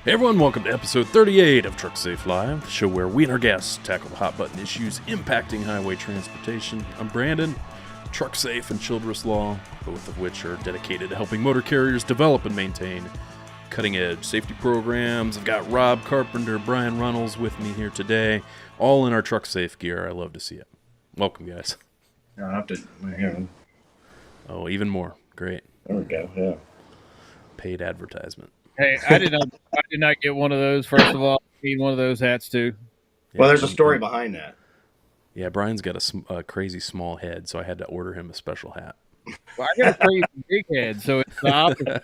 Hey everyone, welcome to episode 38 of Trucksafe Live, the show where we and our guests tackle hot-button issues impacting highway transportation. I'm Brandon. Trucksafe and Childress Law, both of which are dedicated to helping motor carriers develop and maintain cutting-edge safety programs. I've got Rob Carpenter, Brian Runnels with me here today, all in our Trucksafe gear. I love to see it. Welcome, guys. I'll have to, Oh, even more. Great. There we go, yeah. Paid advertisement. Hey, I did not get one of those. First of all, I need one of those hats too. Yeah, Well, there's a story behind that. Yeah, Brian's got a crazy small head, so I had to order him a special hat. Well, I got a crazy big head, so it's the opposite.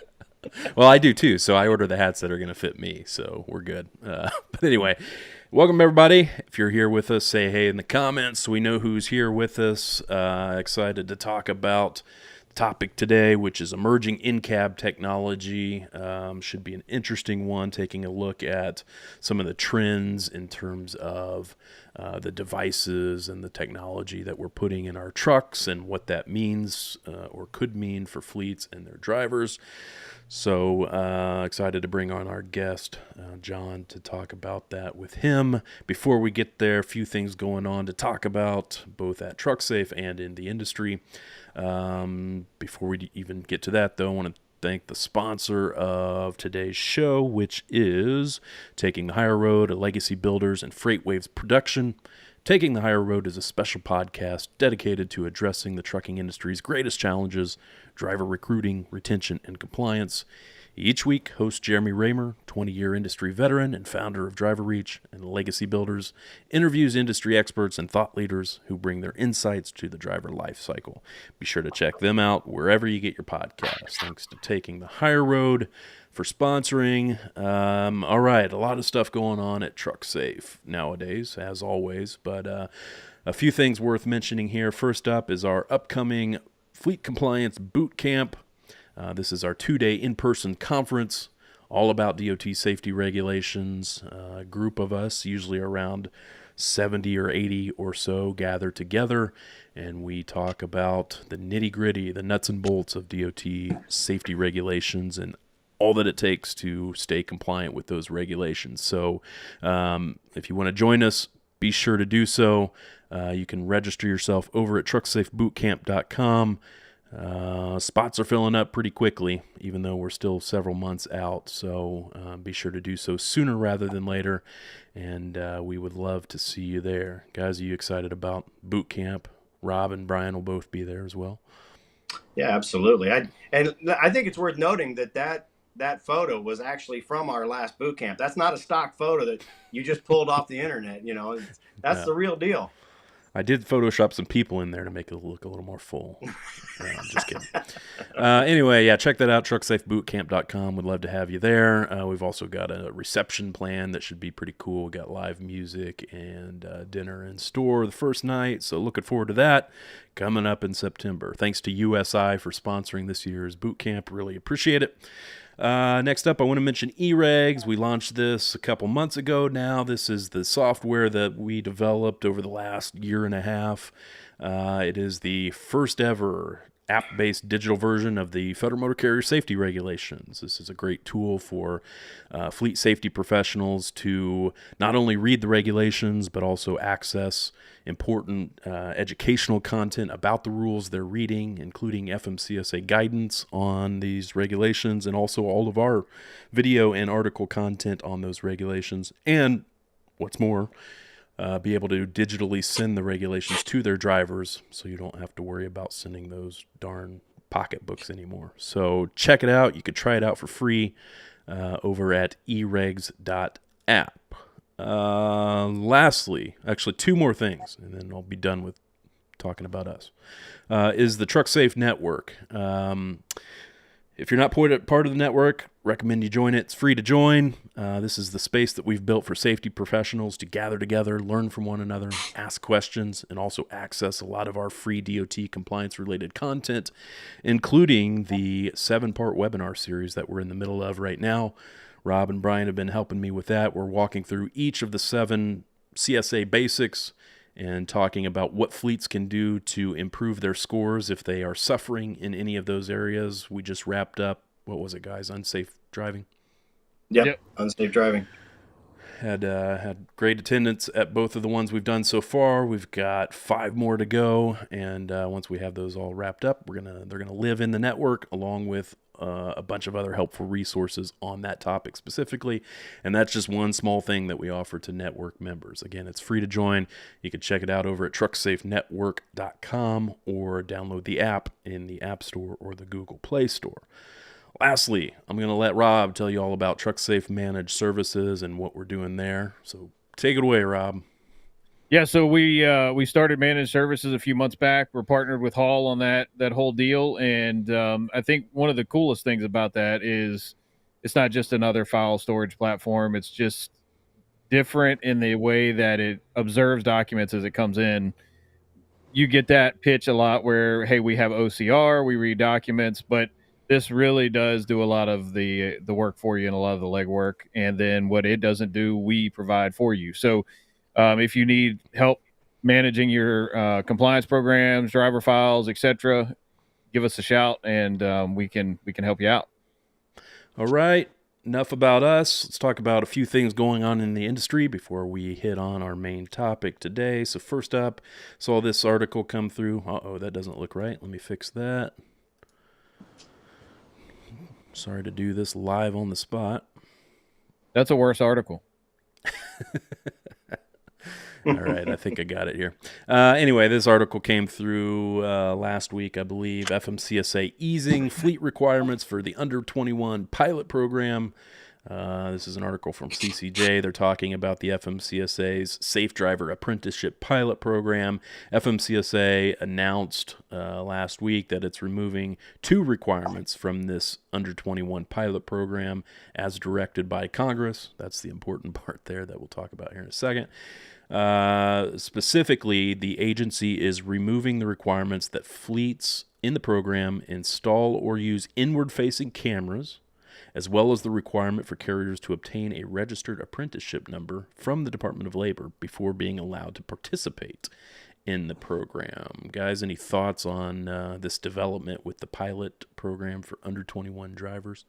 Well, I do too, so I order the hats that are going to fit me, so we're good. But anyway, welcome everybody. If you're here with us, say hey in the comments so we know who's here with us. Excited to talk about topic today, which is emerging in-cab technology. Should be an interesting one, taking a look at some of the trends in terms of the devices and the technology that we're putting in our trucks and what that means or could mean for fleets and their drivers. So excited to bring on our guest, John, to talk about that with him. Before we get there, a few things going on to talk about, both at Trucksafe and in the industry. Before we even get to that, though, I want to thank the sponsor of today's show, which is Taking the Higher Road, a Legacy Builders and FreightWaves production. Taking the Higher Road is a special podcast dedicated to addressing the trucking industry's greatest challenges: driver recruiting, retention, and compliance. Each week, host Jeremy Raymer, 20-year industry veteran and founder of Driver Reach and Legacy Builders, interviews industry experts and thought leaders who bring their insights to the driver life cycle. Be sure to check them out wherever you get your podcasts. Thanks to Taking the Higher Road for sponsoring. All right, a lot of stuff going on at Trucksafe nowadays, as always, but a few things worth mentioning here. First up is our upcoming Fleet Compliance Boot Camp. This is our 2-day in-person conference, all about DOT safety regulations. A group of us, usually around 70 or 80 or so, gather together, and we talk about the nitty-gritty, the nuts and bolts of DOT safety regulations and all that it takes to stay compliant with those regulations. So if you want to join us, be sure to do so. You can register yourself over at trucksafebootcamp.com. Spots are filling up pretty quickly, even though we're still several months out. So be sure to do so sooner rather than later, and we would love to see you there. Guys, are you excited about boot camp? Rob and Brian will both be there as well. Yeah, absolutely. I think it's worth noting that photo was actually from our last boot camp. That's not a stock photo that you just pulled off the internet. You know, that's the real deal. I did Photoshop some people in there to make it look a little more full. I'm just kidding. Anyway, yeah, check that out, trucksafebootcamp.com. We'd love to have you there. We've also got a reception plan that should be pretty cool. We got live music and dinner in store the first night, so looking forward to that coming up in September. Thanks to USI for sponsoring this year's boot camp. Really appreciate it. Next up, I want to mention eRegs. We launched this a couple months ago now. This is the software that we developed over the last year and a half. It is the first ever app-based digital version of the Federal Motor Carrier Safety Regulations. This is a great tool for fleet safety professionals to not only read the regulations, but also access important educational content about the rules they're reading, including FMCSA guidance on these regulations, and also all of our video and article content on those regulations. And what's more, be able to digitally send the regulations to their drivers so you don't have to worry about sending those darn pocketbooks anymore. So check it out. You could try it out for free over at eregs.app. Lastly, actually two more things, and then I'll be done with talking about us, is the Trucksafe Network. If you're not part of the network, recommend you join it. It's free to join. This is the space that we've built for safety professionals to gather together, learn from one another, ask questions, and also access a lot of our free DOT compliance-related content, including the 7-part webinar series that we're in the middle of right now. Rob and Brian have been helping me with that. We're walking through each of the 7 CSA basics and talking about what fleets can do to improve their scores if they are suffering in any of those areas. We just wrapped up, what was it, guys? Unsafe driving? Yep. Yep. Unsafe driving. Had great attendance at both of the ones we've done so far. We've got 5 more to go, and once we have those all wrapped up, they're gonna live in the network along with a bunch of other helpful resources on that topic specifically. And that's just one small thing that we offer to network members. Again, it's free to join. You can check it out over at trucksafenetwork.com or download the app in the App Store or the Google Play Store. Lastly, I'm going to let Rob tell you all about Trucksafe Managed Services and what we're doing there. So take it away, Rob. Yeah, so we started managed services a few months back. We're partnered with Hall on that whole deal, and I think one of the coolest things about that is it's not just another file storage platform. It's just different in the way that it observes documents as it comes in. You get that pitch a lot where, hey, we have OCR, we read documents, but this really does do a lot of the work for you and a lot of the legwork. And then what it doesn't do, we provide for you. So if you need help managing your compliance programs, driver files, etc., give us a shout, and we can help you out. All right. Enough about us. Let's talk about a few things going on in the industry before we hit on our main topic today. So first up, saw this article come through. Uh-oh, that doesn't look right. Let me fix that. Sorry to do this live on the spot. That's a worse article. All right, I think I got it here. Anyway, this article came through last week, I believe. FMCSA easing fleet requirements for the under 21 pilot program. This is an article from CCJ. They're talking about the FMCSA's Safe Driver Apprenticeship Pilot Program. FMCSA announced last week that it's removing 2 requirements from this under 21 pilot program as directed by Congress. That's the important part there that we'll talk about here in a second. Specifically, the agency is removing the requirements that fleets in the program install or use inward-facing cameras, as well as the requirement for carriers to obtain a registered apprenticeship number from the Department of Labor before being allowed to participate in the program. Guys, any thoughts on this development with the pilot program for under 21 drivers?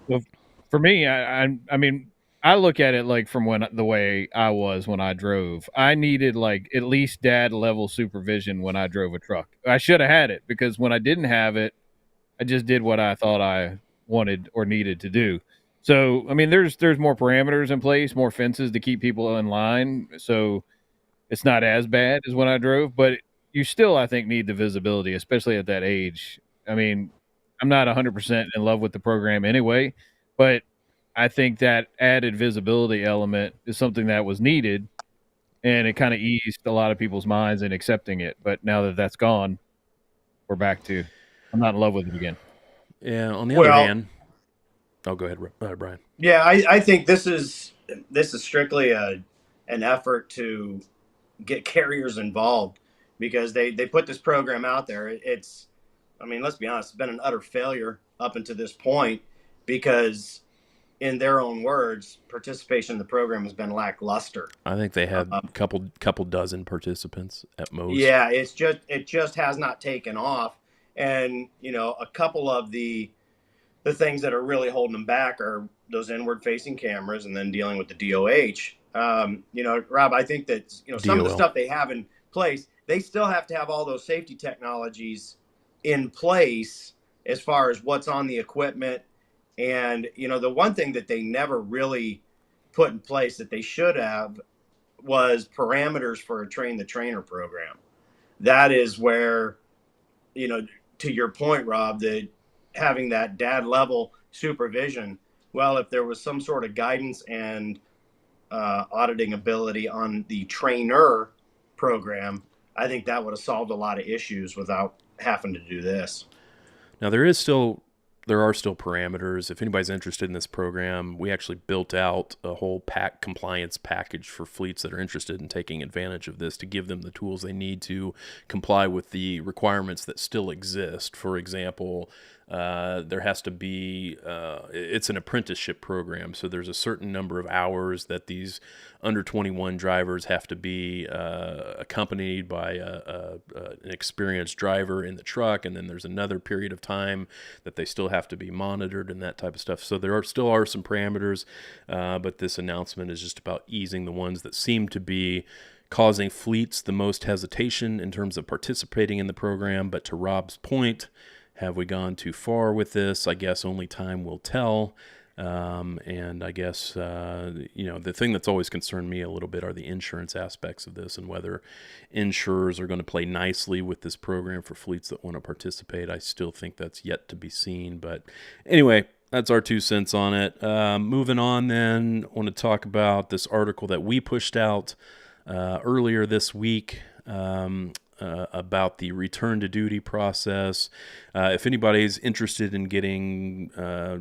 Well, for me, I mean, I look at it like from the way I was when I drove. I needed like at least dad level supervision when I drove a truck. I should have had it, because when I didn't have it, I just did what I thought I wanted or needed to do. So, I mean, there's more parameters in place, more fences to keep people in line. So it's not as bad as when I drove, but you still, I think, need the visibility, especially at that age. I mean, I'm not 100% in love with the program anyway, but I think that added visibility element is something that was needed, and it kind of eased a lot of people's minds in accepting it. But now that that's gone, we're back to, I'm not in love with it again. Yeah, on the other hand, go ahead, Brian. Yeah, I think this is strictly an effort to get carriers involved, because they put this program out there. It's, I mean, let's be honest, it's been an utter failure up until this point, because in their own words, participation in the program has been lackluster. I think they had a couple dozen participants at most. Yeah, it just has not taken off. And, you know, a couple of the things that are really holding them back are those inward facing cameras, and then dealing with the DOH. You know, Rob, I think that, you know, some of the stuff they have in place, they still have to have all those safety technologies in place as far as what's on the equipment. And, you know, the one thing that they never really put in place that they should have was parameters for a train the trainer program. That is where, you know, to your point, Rob, that having that dad level supervision, well, if there was some sort of guidance and auditing ability on the trainer program, I think that would have solved a lot of issues without having to do this. Now, there are still parameters. If anybody's interested in this program, we actually built out a whole compliance package for fleets that are interested in taking advantage of this, to give them the tools they need to comply with the requirements that still exist. For example, there has to be, it's an apprenticeship program. So there's a certain number of hours that these under 21 drivers have to be accompanied by an experienced driver in the truck. And then there's another period of time that they still have to be monitored and that type of stuff. So there still are some parameters, but this announcement is just about easing the ones that seem to be causing fleets the most hesitation in terms of participating in the program. But to Rob's point, have we gone too far with this? I guess only time will tell. And I guess, the thing that's always concerned me a little bit are the insurance aspects of this and whether insurers are going to play nicely with this program for fleets that want to participate. I still think that's yet to be seen. But anyway, that's our 2 cents on it. Moving on then, I want to talk about this article that we pushed out earlier this week. About the return to duty process. If anybody's interested in getting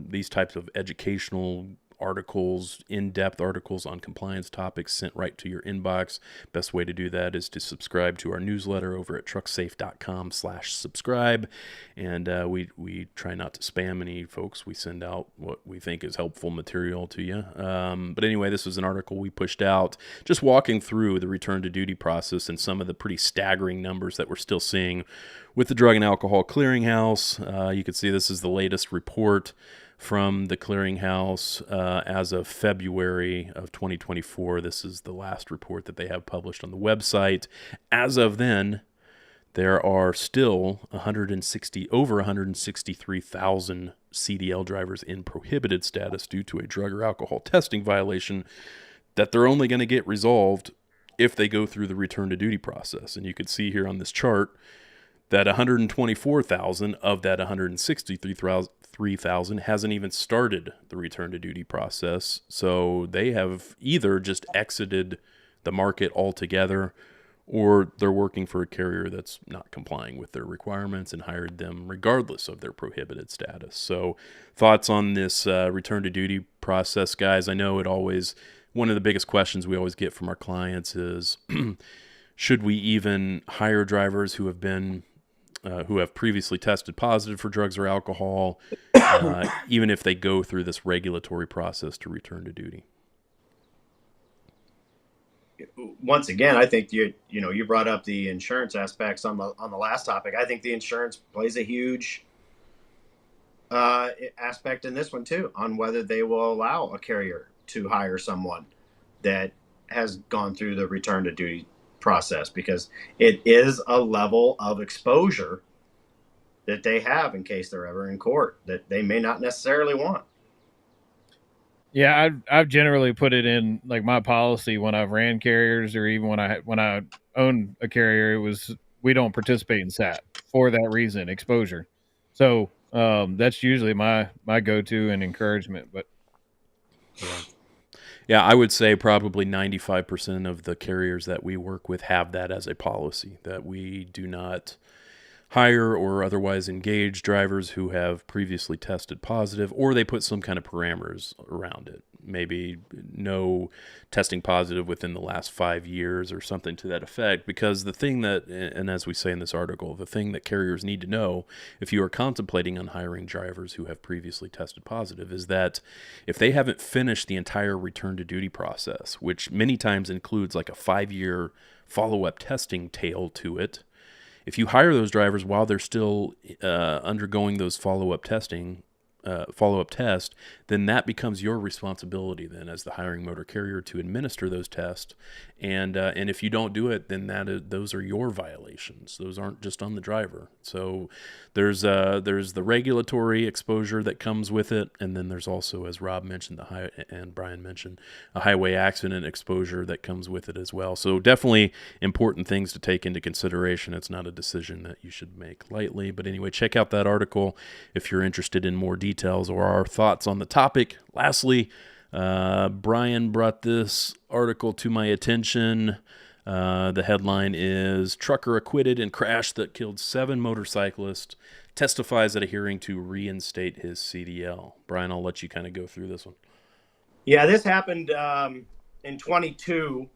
these types of educational articles, in-depth articles on compliance topics sent right to your inbox, best way to do that is to subscribe to our newsletter over at trucksafe.com/subscribe. And we try not to spam any folks. We send out what we think is helpful material to you. But anyway, this was an article we pushed out just walking through the return to duty process and some of the pretty staggering numbers that we're still seeing with the Drug and Alcohol Clearinghouse. You can see this is the latest report from the clearinghouse as of February of 2024. This is the last report that they have published on the website. As of then, there are still over 163,000 CDL drivers in prohibited status due to a drug or alcohol testing violation that they're only going to get resolved if they go through the return to duty process. And you can see here on this chart that 124,000 of that 163,000 hasn't even started the return to duty process. So they have either just exited the market altogether, or they're working for a carrier that's not complying with their requirements and hired them regardless of their prohibited status. So thoughts on this return to duty process, guys? I know one of the biggest questions we always get from our clients is, should we even hire drivers who have previously tested positive for drugs or alcohol, even if they go through this regulatory process to return to duty? Once again, I think you brought up the insurance aspects on the last topic. I think the insurance plays a huge aspect in this one too, on whether they will allow a carrier to hire someone that has gone through the return to duty process, because it is a level of exposure that they have in case they're ever in court that they may not necessarily want. Yeah, I've generally put it in like my policy when I've ran carriers, or even when I owned a carrier, it was we don't participate in SAT for that reason, exposure. So that's usually my go-to and encouragement. But yeah, I would say probably 95% of the carriers that we work with have that as a policy, that we do not hire or otherwise engage drivers who have previously tested positive, or they put some kind of parameters around it. Maybe no testing positive within the last 5 years or something to that effect. Because the thing that, and as we say in this article, the thing that carriers need to know if you are contemplating on hiring drivers who have previously tested positive is that if they haven't finished the entire return to duty process, which many times includes like a 5-year follow-up testing tail to it, if you hire those drivers while they're still undergoing those follow-up test, then that becomes your responsibility then as the hiring motor carrier to administer those tests. And if you don't do it, then those are your violations. Those aren't just on the driver. So there's the regulatory exposure that comes with it, and then there's also, as Rob mentioned, and Brian mentioned, a highway accident exposure that comes with it as well. So definitely important things to take into consideration. It's not a decision that you should make lightly. But anyway, check out that article if you're interested in more details or our thoughts on the topic. Lastly, Brian brought this article to my attention. The headline is "Trucker Acquitted in Crash That Killed 7 Motorcyclists Testifies at a Hearing to Reinstate His CDL." Brian, I'll let you kind of go through this one. Yeah, this happened in 22,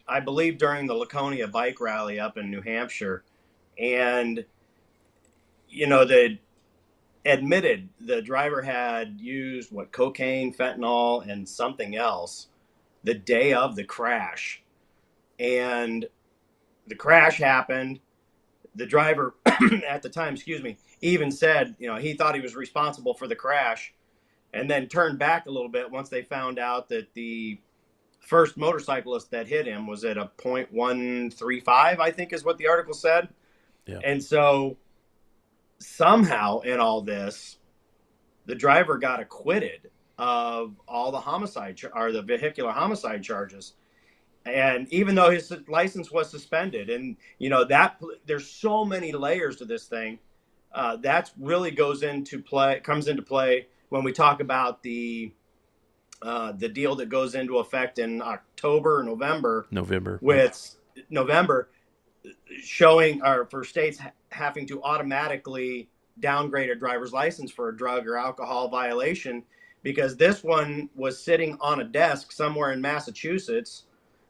I believe, during the Laconia bike rally up in New Hampshire. And, admitted the driver had used cocaine, fentanyl, and something else the day of the crash. And the crash happened. The driver at the time, even said, he thought he was responsible for the crash, and then turned back a little bit once they found out that the first motorcyclist that hit him was at a 0.135, I think is what the article said. Yeah. And so somehow in all this, the driver got acquitted of all the homicide or the vehicular homicide charges. And even though his license was suspended, and that there's so many layers to this thing, that really comes into play when we talk about the deal that goes into effect in October or November with November showing, or for states having to automatically downgrade a driver's license for a drug or alcohol violation, because this one was sitting on a desk somewhere in Massachusetts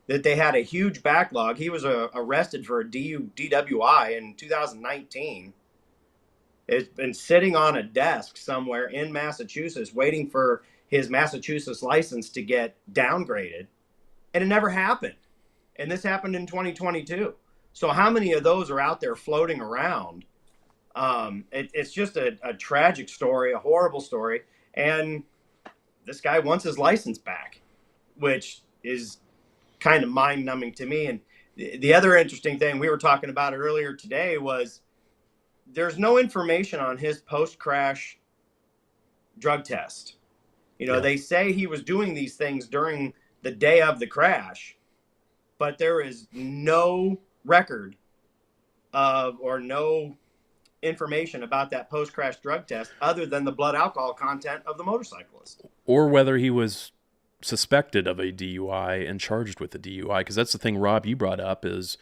that they had a huge backlog. He was arrested for a DWI in 2019. It's been sitting on a desk somewhere in Massachusetts waiting for his Massachusetts license to get downgraded. And it never happened. And this happened in 2022. So how many of those are out there floating around? It's just a tragic story, a horrible story. And this guy wants his license back, which is kind of mind-numbing to me. And the other interesting thing, we were talking about it earlier today, was there's no information on his post-crash drug test. They say he was doing these things during the day of the crash, but there is no record of, or no information about that post-crash drug test other than the blood alcohol content of the motorcyclist. Or whether he was suspected of a DUI and charged with a DUI, because that's the thing, Rob, you brought up is,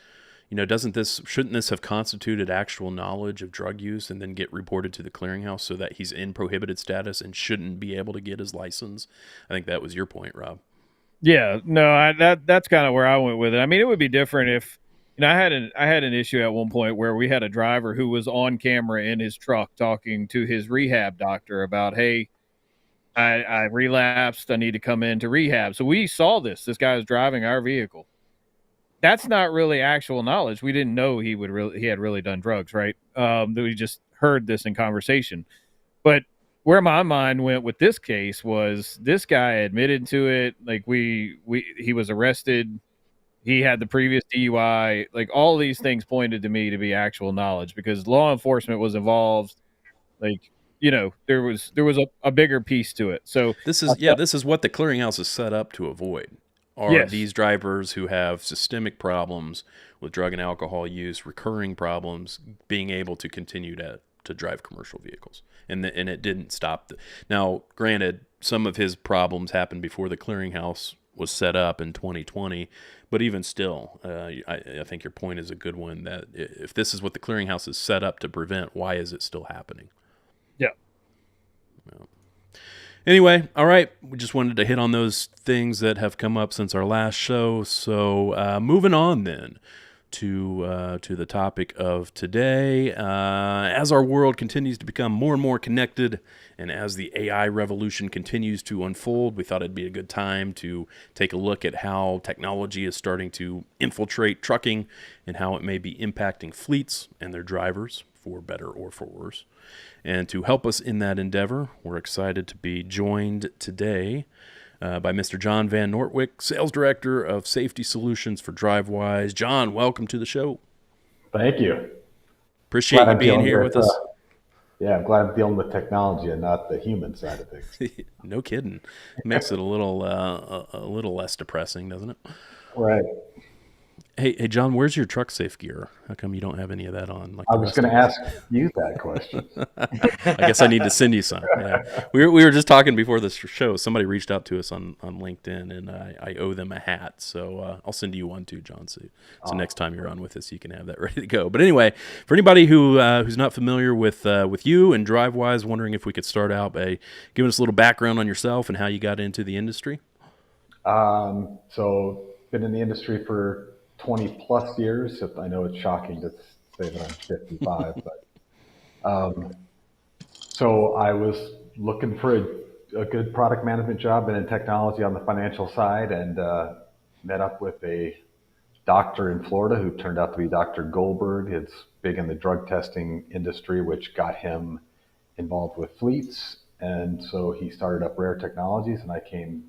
shouldn't this have constituted actual knowledge of drug use and then get reported to the clearinghouse so that he's in prohibited status and shouldn't be able to get his license? I think that was your point, Rob. Yeah, no, that's kind of where I went with it. I mean, it would be different if, I had an issue at one point where we had a driver who was on camera in his truck talking to his rehab doctor about, hey, I relapsed, I need to come into rehab. So we saw this guy was driving our vehicle. That's not really actual knowledge. We didn't know he had really done drugs, right? We just heard this in conversation. But where my mind went with this case was this guy admitted to it. Like he was arrested. He had the previous DUI. Like all these things pointed to me to be actual knowledge because law enforcement was involved. Like, there was a bigger piece to it. So this is what the clearinghouse is set up to avoid. Are these drivers who have systemic problems with drug and alcohol use, recurring problems, being able to continue to drive commercial vehicles. And it didn't stop. Now, granted, some of his problems happened before the clearinghouse was set up in 2020, but even still, I think your point is a good one, that if this is what the clearinghouse is set up to prevent, why is it still happening? Yeah. Well, anyway, all right. We just wanted to hit on those things that have come up since our last show. So moving on then to the topic of today. As our world continues to become more and more connected, and as the AI revolution continues to unfold, we thought it'd be a good time to take a look at how technology is starting to infiltrate trucking and how it may be impacting fleets and their drivers, for better or for worse. And to help us in that endeavor, we're excited to be joined today by Mr. John Van Nortwick, Sales Director of Safety Solutions for Drivewyze. John, welcome to the show. Thank you. Appreciate you being here with us. I'm glad I'm dealing with technology and not the human side of things. No kidding. Makes it a little less depressing, doesn't it? Right. Hey, John, where's your Trucksafe gear? How come you don't have any of that on? I was going to ask you that question. I guess I need to send you some. Yeah. We were just talking before this show. Somebody reached out to us on LinkedIn, and I owe them a hat. So I'll send you one too, John. So next time you're on with us, you can have that ready to go. But anyway, for anybody who's not familiar with you and Drivewyze, wondering if we could start out by giving us a little background on yourself and how you got into the industry. So been in the industry for 20 plus years. I know it's shocking to say that I'm 55, but So I was looking for a good product management job and in technology on the financial side, and met up with a doctor in Florida who turned out to be Dr. Goldberg. It's big in the drug testing industry, which got him involved with fleets. And so he started up Rare Technologies, and I came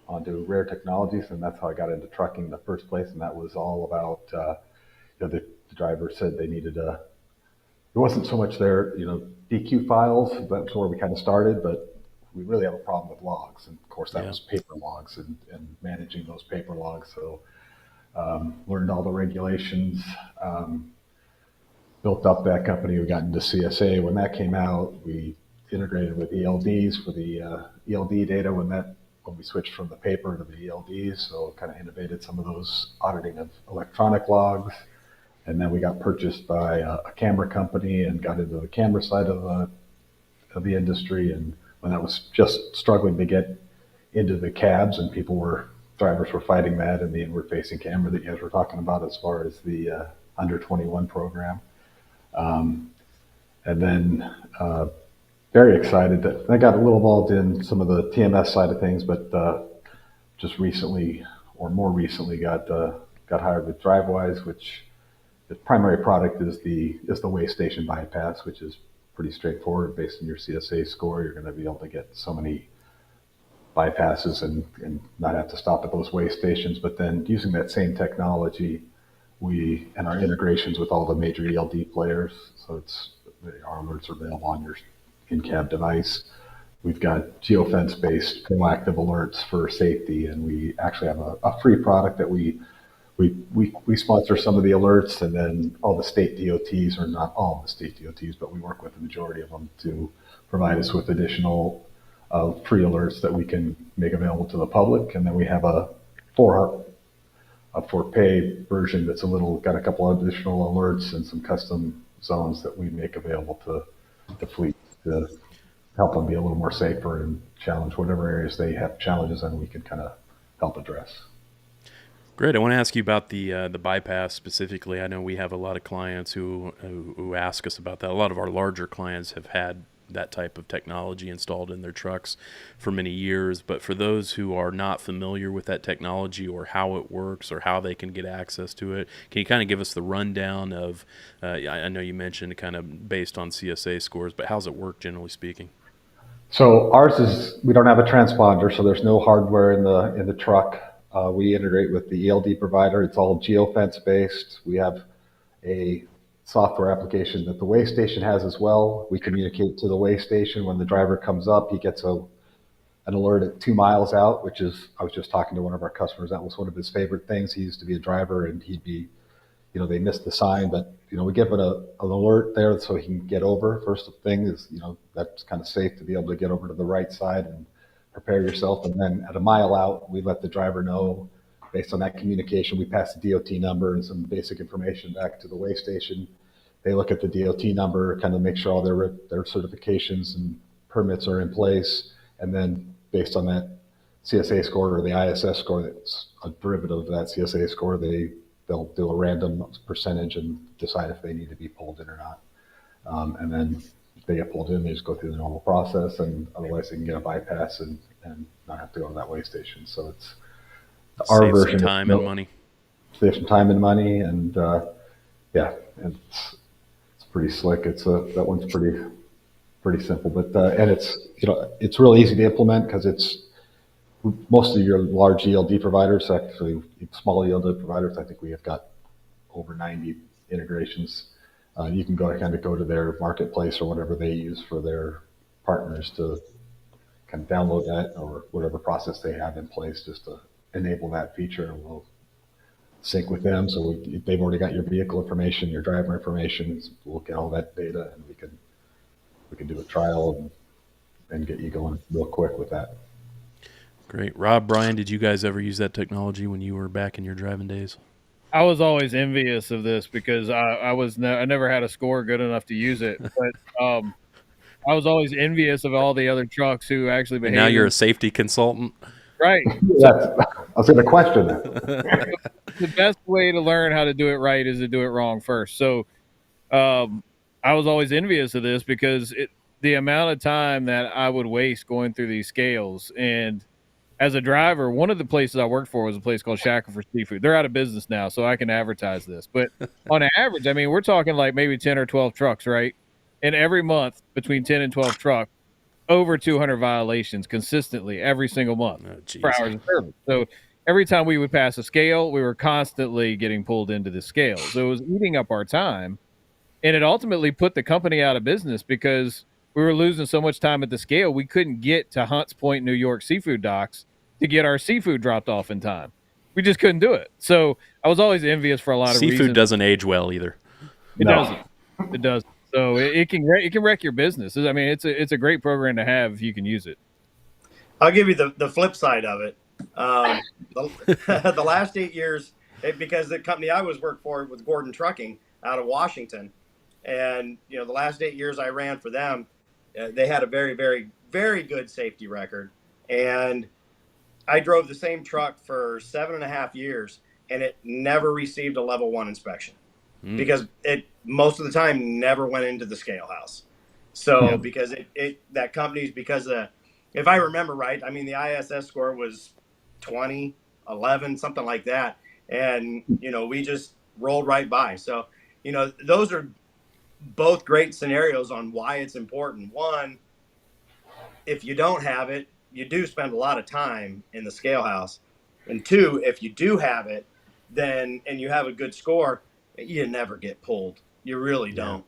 onto Rare Technologies, and that's how I got into trucking in the first place. And that was all about, the driver said they needed it wasn't so much their, DQ files. That's where we kind of started, but we really have a problem with logs. And of course, that was paper logs and managing those paper logs. So learned all the regulations, built up that company. We got into CSA. When that came out, we integrated with ELDs for the ELD data when we switched from the paper to the ELDs. So kind of innovated some of those auditing of electronic logs. And then we got purchased by a camera company and got into the camera side of the industry. And when that was just struggling to get into the cabs, and drivers were fighting that, and the inward facing camera that you guys were talking about as far as the under 21 program. And then very excited that I got a little involved in some of the TMS side of things, but just recently, or more recently, got hired with Drivewyze, which the primary product is the weigh station bypass, which is pretty straightforward. Based on your CSA score, you're going to be able to get so many bypasses and not have to stop at those weigh stations. But then using that same technology, and our integrations with all the major ELD players, so our alerts are available on your in-cab device. We've got geofence-based proactive alerts for safety, and we actually have a free product that we sponsor some of the alerts, and then all the state DOTs, or not all the state DOTs, but we work with the majority of them to provide us with additional free alerts that we can make available to the public. And then we have a for pay version that's got a couple of additional alerts and some custom zones that we make available to the fleet to help them be a little more safer and challenge whatever areas they have challenges and we can kind of help address. Great. I want to ask you about the bypass specifically. I know we have a lot of clients who ask us about that. A lot of our larger clients have had that type of technology installed in their trucks for many years. But for those who are not familiar with that technology or how it works or how they can get access to it, can you kind of give us the rundown of, I know you mentioned kind of based on CSA scores, but how's it work generally speaking? So ours is, we don't have a transponder, so there's no hardware in the truck. We integrate with the ELD provider. It's all geofence based. We have a software application that the weigh station has as well. We communicate to the weigh station. When the driver comes up, he gets an alert at 2 miles out, which is, I was just talking to one of our customers. That was one of his favorite things. He used to be a driver and he'd be, they missed the sign, but, we give it an alert there so he can get over. First thing is, that's kind of safe to be able to get over to the right side and prepare yourself. And then at 1 mile out, we let the driver know. Based on that communication, we pass the DOT number and some basic information back to the weigh station. They look at the DOT number, kind of make sure all their certifications and permits are in place. And then based on that CSA score or the ISS score, that's a derivative of that CSA score, they'll do a random percentage and decide if they need to be pulled in or not. And then if they get pulled in, they just go through the normal process, and otherwise they can get a bypass and not have to go to that weigh station. So it's our version. Some time and money. Save some time and money, and and it's pretty slick. That one's pretty simple, but and it's really easy to implement because it's most of your large ELD providers, actually small ELD providers. I think we have got over 90 integrations. You can go to their marketplace or whatever they use for their partners to kind of download that or whatever process they have in place just to enable that feature, and we'll sync with them. So they've already got your vehicle information, your driver information. We'll get all that data, and we can do a trial and get you going real quick with that. Great. Rob, Brian, did you guys ever use that technology when you were back in your driving days? I was always envious of this because I never had a score good enough to use it, but I was always envious of all the other trucks who actually behaved. And now you're a safety consultant, right? I was going to question that. The best way to learn how to do it right is to do it wrong first. So I was always envious of this because the amount of time that I would waste going through these scales. And as a driver, one of the places I worked for was a place called Shackle for Seafood. They're out of business now, so I can advertise this. But on average, I mean, we're talking like maybe 10 or 12 trucks, right? And every month between 10 and 12 trucks, over 200 violations consistently every single month for hours of service. So every time we would pass a scale, we were constantly getting pulled into the scale. So it was eating up our time. And it ultimately put the company out of business because we were losing so much time at the scale. We couldn't get to Hunts Point, New York seafood docks to get our seafood dropped off in time. We just couldn't do it. So I was always envious for a lot of reasons. Seafood doesn't age well either. It doesn't. It doesn't. So it can wreck your business. I mean, it's a great program to have if you can use it. I'll give you the flip side of it. The last 8 years, because the company I was worked for was Gordon Trucking out of Washington, and the last 8 years I ran for them, they had a very, very, very good safety record, and I drove the same truck for 7.5 years, and it never received a level 1 inspection. Because it most of the time never went into the scale house. So because that company's if I remember right, I mean the ISS score was 20, 11, something like that, and we just rolled right by. So those are both great scenarios on why it's important. One, if you don't have it, you do spend a lot of time in the scale house, and two, if you do have it, and you have a good score, you never get pulled. You really don't.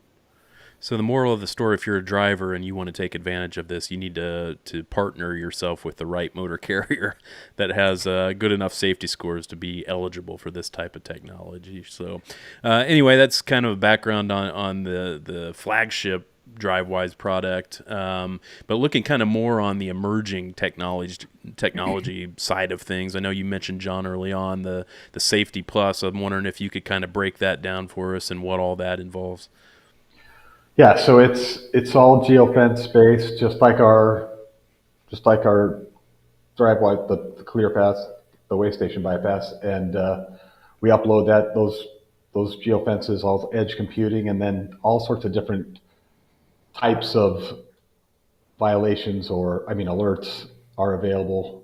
So the moral of the story, if you're a driver and you want to take advantage of this, you need to partner yourself with the right motor carrier that has good enough safety scores to be eligible for this type of technology. So anyway, that's kind of a background on the flagship Drivewyze product, but looking kind of more on the emerging technology side of things. I know you mentioned, John, early on the Safety Plus. I'm wondering if you could kind of break that down for us and what all that involves. Yeah, so it's all geofence based, just like our Drivewyze, the clear pass, the way station bypass, and we upload those geofences, all edge computing, and then all sorts of different types of violations alerts are available.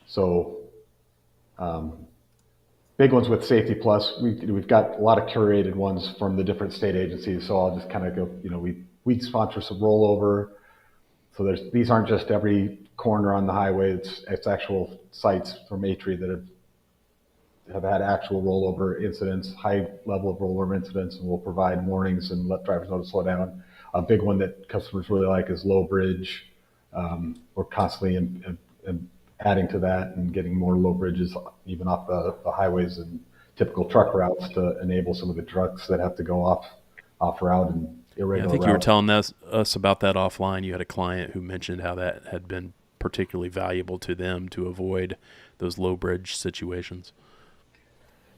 So big ones with Safety Plus, we've got a lot of curated ones from the different state agencies. So I'll just kind of go, we sponsor some rollover. So these aren't just every corner on the highway. It's actual sites from Atri that have had actual rollover incidents, high level of rollover incidents, and we'll provide warnings and let drivers know to slow down. A big one that customers really like is low bridge. We're constantly adding to that and getting more low bridges even off the highways and typical truck routes to enable some of the trucks that have to go off route and irregular I think routes. you were telling us about that offline. You had a client who mentioned how that had been particularly valuable to them to avoid those low bridge situations.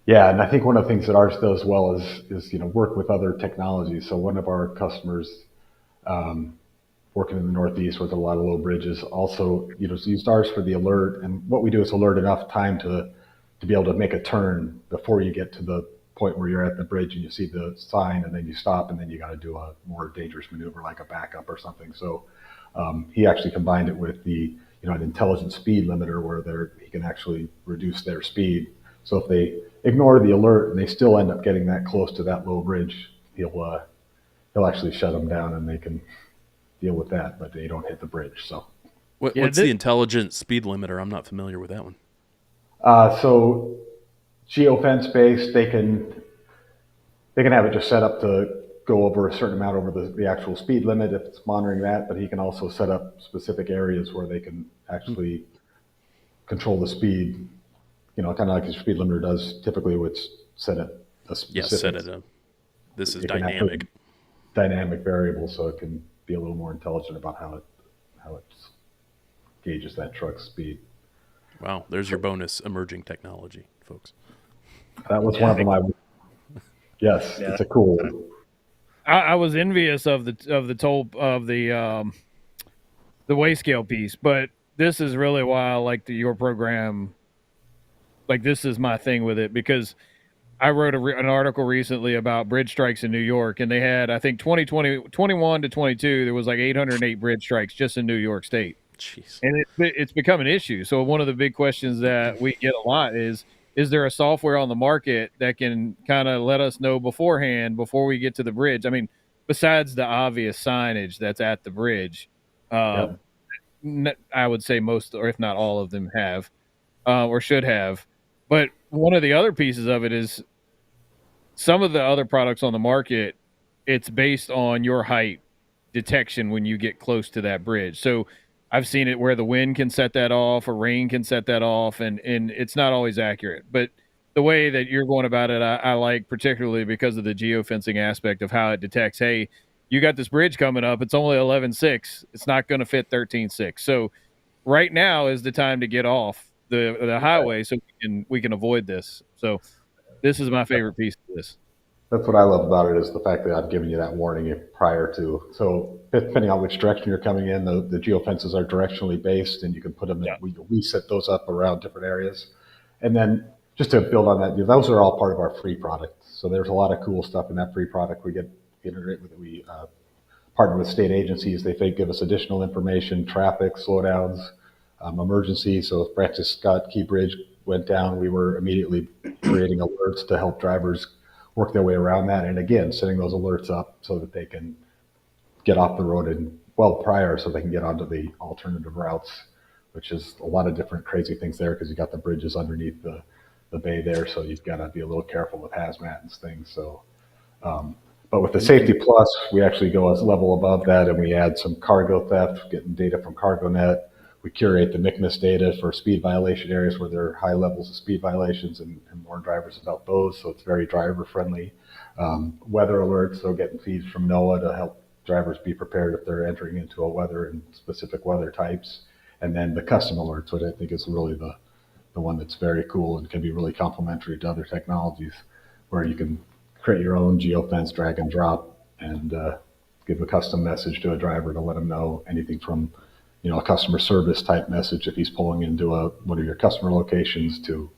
Yeah, and I think one of the things that ours does well is work with other technologies. So one of our customers working in the Northeast with a lot of low bridges also used ours for the alert. And what we do is alert enough time to be able to make a turn before you get to the point where you're at the bridge and you see the sign, and then you stop, and then you got to do a more dangerous maneuver like a backup or something. So he actually combined it with an intelligent speed limiter where he can actually reduce their speed. So if they ignore the alert and they still end up getting that close to that low bridge, he'll actually shut them down and they can deal with that, but they don't hit the bridge. So what's the intelligent speed limiter? I'm not familiar with that one. So geofence based, they can have it just set up to go over a certain amount over the actual speed limit if it's monitoring that, but he can also set up specific areas where they can actually control the speed, kind of like a speed limiter does typically, which set at a specific. This is dynamic. Dynamic variable, so it can be a little more intelligent about how it gauges that truck's speed. Wow, there's your bonus emerging technology, folks. That was one of them. Yes, it's a cool one. I was envious of the weigh scale piece, but this is really why I like your program. Like, this is my thing with it, because I wrote an article recently about bridge strikes in New York, and they had, I think, 21 to 22, there was like 808 bridge strikes just in New York State. Jeez. And it's become an issue. So one of the big questions that we get a lot is there a software on the market that can kind of let us know beforehand before we get to the bridge? I mean, besides the obvious signage that's at the bridge, Yep. I would say most, or if not all of them have, or should have. But one of the other pieces of it is some of the other products on the market, it's based on your height detection when you get close to that bridge. So I've seen it where the wind can set that off, or rain can set that off, and it's not always accurate. But the way that you're going about it, I like, particularly because of the geofencing aspect of how it detects, hey, you got this bridge coming up. It's only 11.6. It's not going to fit 13.6. So right now is the time to get off the highway so we can avoid this. So this is my favorite piece of this. That's what I love about it, is the fact that I've given you that warning prior to. So depending on which direction you're coming in, the geofences are directionally based, and you can put them. Yeah. We set those up around different areas, and then just to build on that, those are all part of our free product. So there's a lot of cool stuff in that free product. We get integrate with. We partner with state agencies. They give us additional information, traffic slowdowns, emergency. So if Francis Scott Key Bridge went down, we were immediately creating alerts to help drivers work their way around that. And again, setting those alerts up so that they can get off the road and well prior, so they can get onto the alternative routes, which is a lot of different crazy things there, because you got the bridges underneath the bay there. So you've got to be a little careful with hazmat and things. So, but with the Safety Plus, we actually go a level above that, and we add some cargo theft, getting data from CargoNet. We curate the MCMIS data for speed violation areas where there are high levels of speed violations, and warn drivers about those. So it's very driver friendly. Weather alerts, so getting feeds from NOAA to help drivers be prepared if they're entering into a weather and specific weather types. And then the custom alerts, which I think is really the one that's very cool and can be really complementary to other technologies, where you can create your own geofence, drag and drop, and give a custom message to a driver to let them know anything from, a customer service type message if he's pulling into one of your customer locations, to,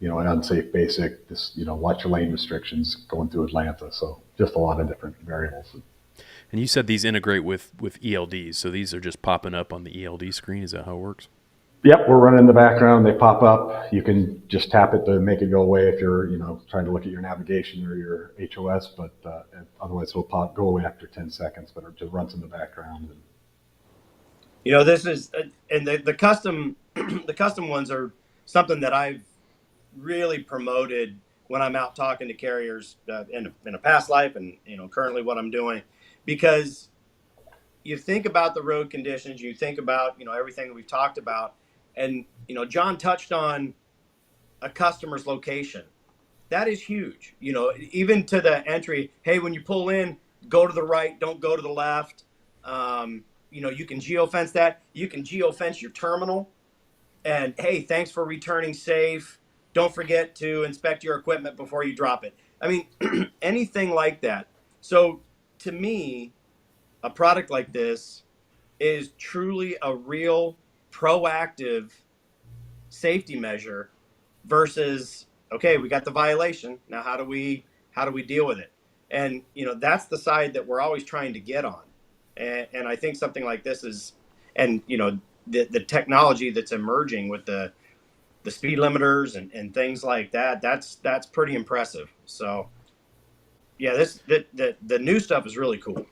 an unsafe basic, just, watch your lane restrictions going through Atlanta. So just a lot of different variables. And you said these integrate with ELDs, so these are just popping up on the ELD screen. Is that how it works? Yep, we're running in the background. They pop up. You can just tap it to make it go away if you're, trying to look at your navigation or your HOS, but otherwise it'll go away after 10 seconds, but it just runs in the background. This is, and the custom, the custom ones are something that I've really promoted when I'm out talking to carriers in a past life, and currently what I'm doing, because you think about the road conditions, you think about everything that we've talked about, and John touched on a customer's location. That is huge. Even to the entry. Hey, when you pull in, go to the right, don't go to the left. You can geofence that. You can geofence your terminal. And hey, thanks for returning safe. Don't forget to inspect your equipment before you drop it. I mean, anything like that. So to me, a product like this is truly a real proactive safety measure versus, okay, we got the violation. Now, how do we deal with it? And, that's the side that we're always trying to get on. And I think something like this is, and, the technology that's emerging with the speed limiters and things like that, that's pretty impressive. So yeah, the new stuff is really cool.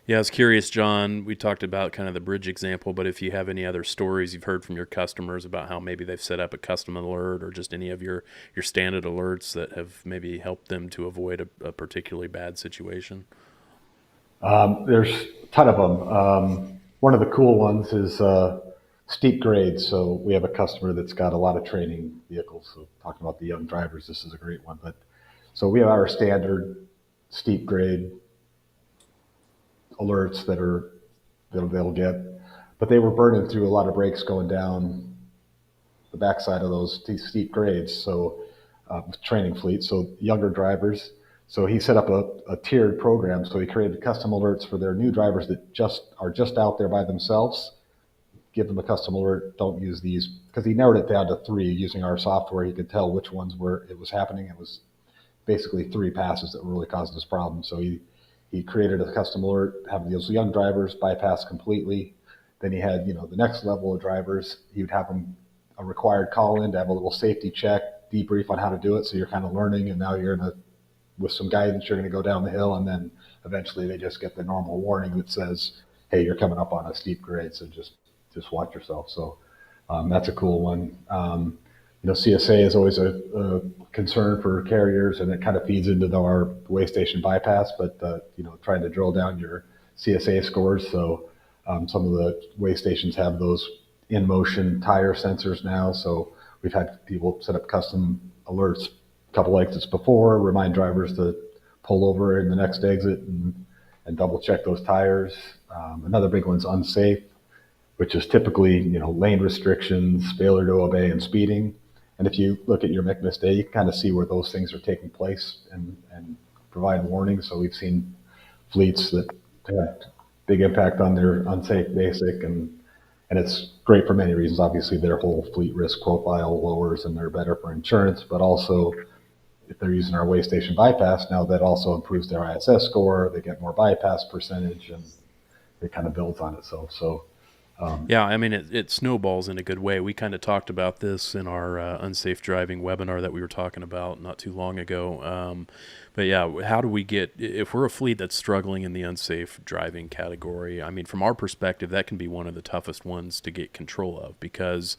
Yeah, I was curious, John, we talked about kind of the bridge example, but if you have any other stories you've heard from your customers about how maybe they've set up a custom alert, or just any of your standard alerts that have maybe helped them to avoid a particularly bad situation. There's a ton of them. One of the cool ones is steep grades. So we have a customer that's got a lot of training vehicles. So talking about the young drivers, this is a great one. But so we have our standard steep grade alerts that they'll get, but they were burning through a lot of brakes going down the backside of those steep grades. So training fleet, so younger drivers. So he set up a tiered program. So he created custom alerts for their new drivers that are just out there by themselves. give them a custom alert. Don't use these, because he narrowed it down to 3 using our software. He could tell which ones were it was happening. It was basically 3 passes that were really causing this problem. So he created a custom alert, have those young drivers bypass completely. Then he had, the next level of drivers, he would have them a required call in to have a little safety check, debrief on how to do it. So you're kind of learning, and now with some guidance, you're going to go down the hill, and then eventually they just get the normal warning that says, hey, you're coming up on a steep grade, so just watch yourself. So that's a cool one. CSA is always a concern for carriers, and it kind of feeds into our way station bypass, but trying to drill down your CSA scores. So some of the way stations have those in motion tire sensors now. So we've had people set up custom alerts a couple exits before, remind drivers to pull over in the next exit and double check those tires. Another big one's unsafe, which is typically, lane restrictions, failure to obey, and speeding. And if you look at your MCMIS data, you can kind of see where those things are taking place and provide warnings. So we've seen fleets that have big impact on their unsafe basic, and it's great for many reasons. Obviously, their whole fleet risk profile lowers, and they're better for insurance, but also if they're using our way station bypass, now that also improves their ISS score. They get more bypass percentage, and it kind of builds on itself. So yeah, I mean, it snowballs in a good way. We kind of talked about this in our unsafe driving webinar that we were talking about not too long ago. But yeah, how do we get, if we're a fleet that's struggling in the unsafe driving category, I mean, from our perspective, that can be one of the toughest ones to get control of, because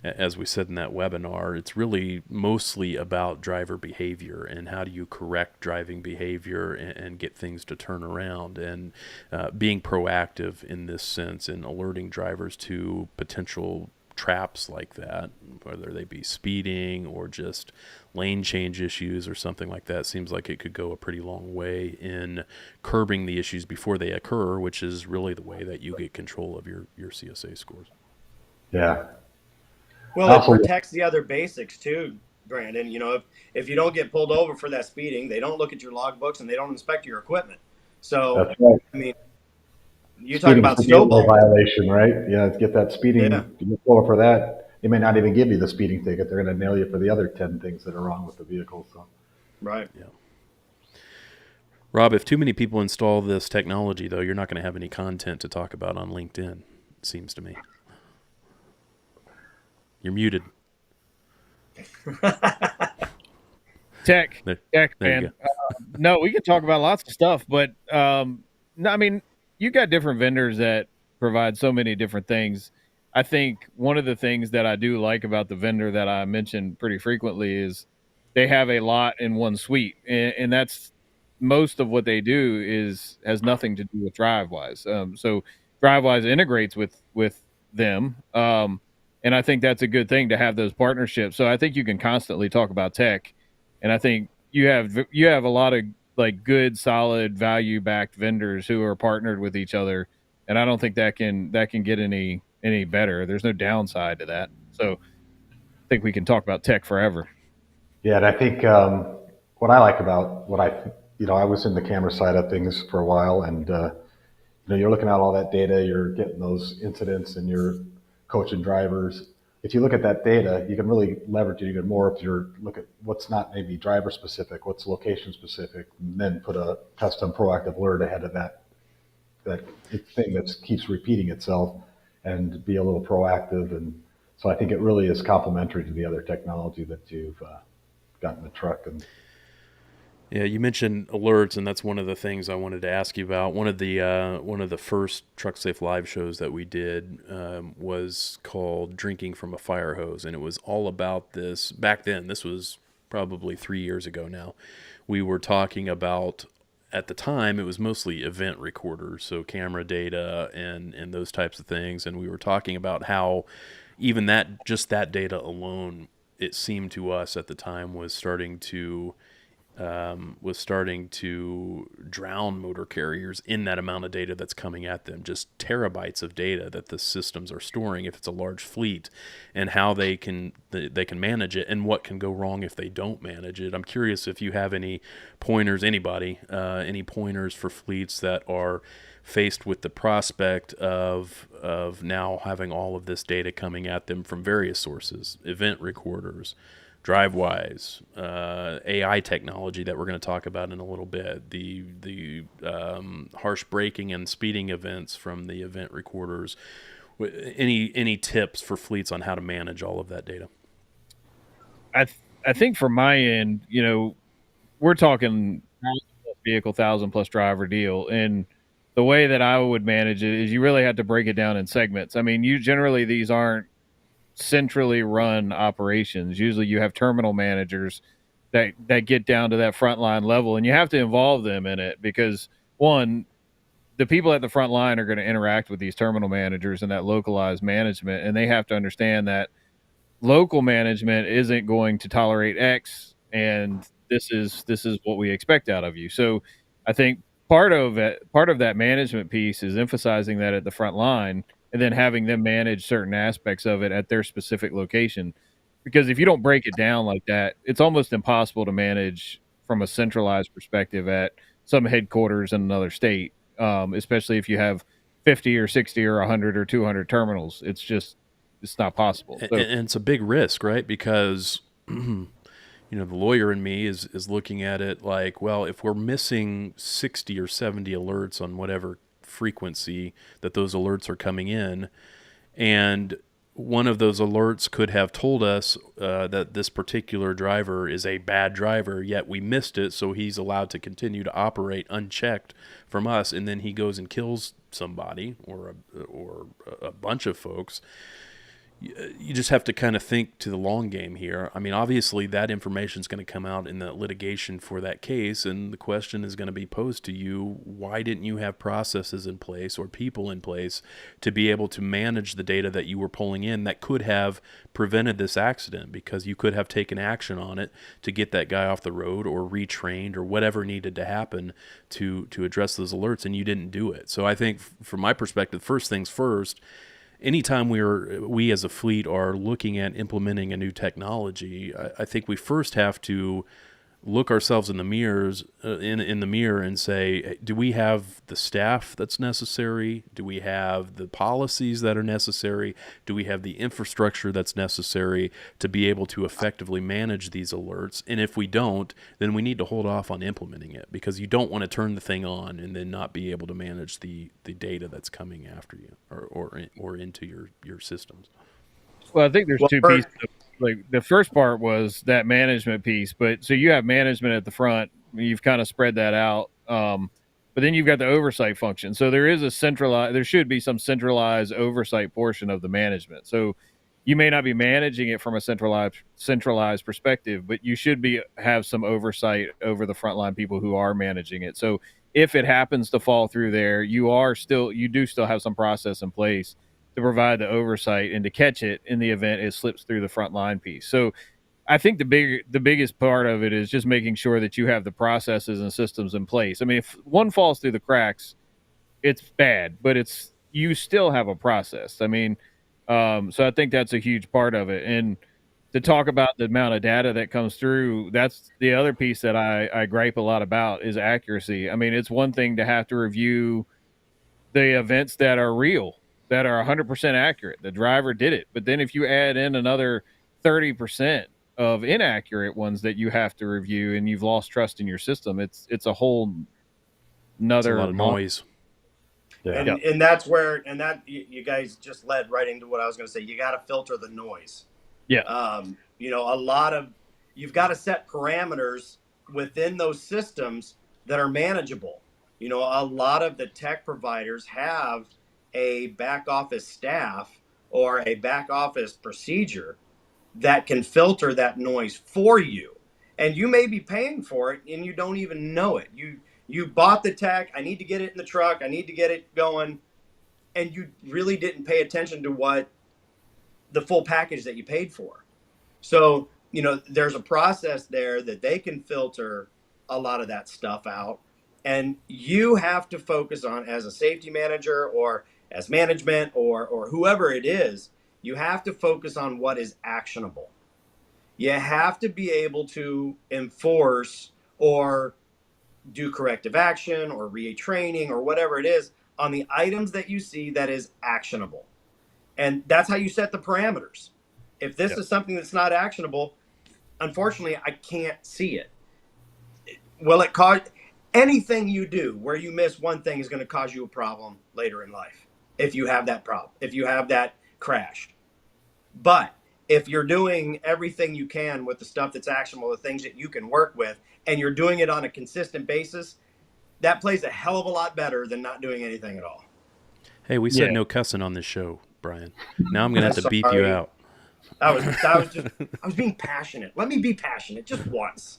as we said in that webinar, it's really mostly about driver behavior and how do you correct driving behavior and get things to turn around, and being proactive in this sense and alerting drivers to potential traps like that, whether they be speeding or just lane change issues or something like that. Seems like it could go a pretty long way in curbing the issues before they occur, which is really the way that you get control of your CSA scores. Yeah. Well, it protects the other basics too, Brandon. If you don't get pulled over for that speeding, they don't look at your logbooks and they don't inspect your equipment. So, that's right. I mean, you talk about snowball violation, right? Yeah, to get that speeding, Yeah. you get pulled for that. They may not even give you the speeding ticket. They're going to nail you for the other 10 things that are wrong with the vehicle. So, right. Yeah. Rob, if too many people install this technology, though, you're not going to have any content to talk about on LinkedIn, it seems to me. You're muted. Tech, there man. No, we can talk about lots of stuff, but no, I mean, you got different vendors that provide so many different things. I think one of the things that I do like about the vendor that I mentioned pretty frequently is they have a lot in one suite, and that's most of what they do has nothing to do with Drivewyze. So Drivewyze integrates with them, and I think that's a good thing to have those partnerships. So I think you can constantly talk about tech, and I think you have a lot of like good, solid, value-backed vendors who are partnered with each other, and I don't think that can get any better. There's no downside to that. So I think we can talk about tech forever. yeah, and I think what I like about I was in the camera side of things for a while, and you're looking at all that data, you're getting those incidents, and you're coaching drivers. If you look at that data, you can really leverage it even more if you're look at what's not maybe driver specific, what's location specific, and then put a custom proactive alert ahead of that thing that keeps repeating itself, and be a little proactive. And so I think it really is complementary to the other technology that you've got in the truck. And yeah, you mentioned alerts, and that's one of the things I wanted to ask you about. One of the first Trucksafe live shows that we did was called "Drinking from a Fire Hose," and it was all about this. Back then, this was probably 3 years ago now. We were talking about, at the time, it was mostly event recorders, so camera data and those types of things, and we were talking about how even that data alone, it seemed to us at the time, was starting to was starting to drown motor carriers in that amount of data that's coming at them, just terabytes of data that the systems are storing if it's a large fleet, and how they can manage it and what can go wrong if they don't manage it. I'm curious if you have any pointers, any pointers for fleets that are faced with the prospect of now having all of this data coming at them from various sources, event recorders, Drivewyze, AI technology that we're going to talk about in a little bit, the harsh braking and speeding events from the event recorders. Any tips for fleets on how to manage all of that data? I think from my end, we're talking 1,000+ vehicle, 1,000+ driver deal, and the way that I would manage it is you really have to break it down in segments. I mean, these aren't centrally run operations. Usually you have terminal managers that get down to that frontline level, and you have to involve them in it because, one, the people at the front line are going to interact with these terminal managers and that localized management, and they have to understand that local management isn't going to tolerate X, and this is what we expect out of you. So I think part of that management piece is emphasizing that at the front line, and then having them manage certain aspects of it at their specific location. Because if you don't break it down like that, it's almost impossible to manage from a centralized perspective at some headquarters in another state, especially if you have 50 or 60 or 100 or 200 terminals. It's not possible. So, And it's a big risk, right? Because the lawyer in me is looking at it like, well, if we're missing 60 or 70 alerts on whatever frequency that those alerts are coming in, and one of those alerts could have told us that this particular driver is a bad driver, yet we missed it, so he's allowed to continue to operate unchecked from us, and then he goes and kills somebody or a bunch of folks. You just have to kind of think to the long game here. I mean, obviously that information is going to come out in the litigation for that case, and the question is going to be posed to you, why didn't you have processes in place or people in place to be able to manage the data that you were pulling in that could have prevented this accident? Because you could have taken action on it to get that guy off the road or retrained or whatever needed to happen to address those alerts, and you didn't do it. So I think from my perspective, first things first, anytime we as a fleet are looking at implementing a new technology, I think we first have to look ourselves in the mirrors in the mirror and say, do we have the staff that's necessary? Do we have the policies that are necessary? Do we have the infrastructure that's necessary to be able to effectively manage these alerts? And if we don't, then we need to hold off on implementing it, because you don't want to turn the thing on and then not be able to manage the data that's coming after you or into your systems. well, I think there's two pieces. Like the first part was that management piece, but so you have management at the front, you've kind of spread that out. But then you've got the oversight function. So there should be some centralized oversight portion of the management. So you may not be managing it from a centralized perspective, but you should have some oversight over the frontline people who are managing it. So if it happens to fall through there, you do still have some process in place to provide the oversight and to catch it in the event it slips through the front line piece. So I think the biggest part of it is just making sure that you have the processes and systems in place. I mean, if one falls through the cracks, it's bad, but you still have a process. I mean, so I think that's a huge part of it. And to talk about the amount of data that comes through, that's the other piece that I gripe a lot about is accuracy. I mean, it's one thing to have to review the events that are real, that are 100% accurate. The driver did it. But then if you add in another 30% of inaccurate ones that you have to review and you've lost trust in your system, it's a whole nother a lot of noise. Yeah. And that's where, and that you guys just led right into what I was going to say. You got to filter the noise. Yeah. You've got to set parameters within those systems that are manageable. A lot of the tech providers have a back office staff or a back office procedure that can filter that noise for you. And you may be paying for it and you don't even know it. You bought the tech, I need to get it in the truck, I need to get it going, and you really didn't pay attention to what the full package that you paid for. So, there's a process there that they can filter a lot of that stuff out. And you have to focus on, as a safety manager or as management or whoever it is, you have to focus on what is actionable. You have to be able to enforce or do corrective action or retraining or whatever it is on the items that you see that is actionable. And that's how you set the parameters. If this is something that's not actionable, unfortunately, I can't see it. Will it cause anything you do where you miss one thing is going to cause you a problem later in life if you have that problem, if you have that crash. But if you're doing everything you can with the stuff that's actionable, the things that you can work with, and you're doing it on a consistent basis, that plays a hell of a lot better than not doing anything at all. Hey, we said no cussing on this show, Brian. Now I'm gonna have to beep you out. I was being passionate. Let me be passionate just once.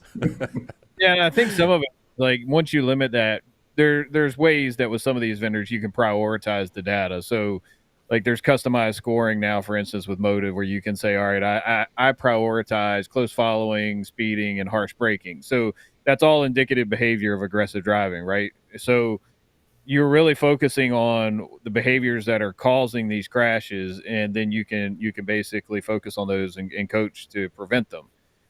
Yeah, and I think some of it, like once you limit that, there's ways that with some of these vendors you can prioritize the data. So like there's customized scoring now, for instance, with Motive, where you can say, all right, I prioritize close following, speeding, and harsh braking. So that's all indicative behavior of aggressive driving, right? So you're really focusing on the behaviors that are causing these crashes, and then you can basically focus on those and coach to prevent them.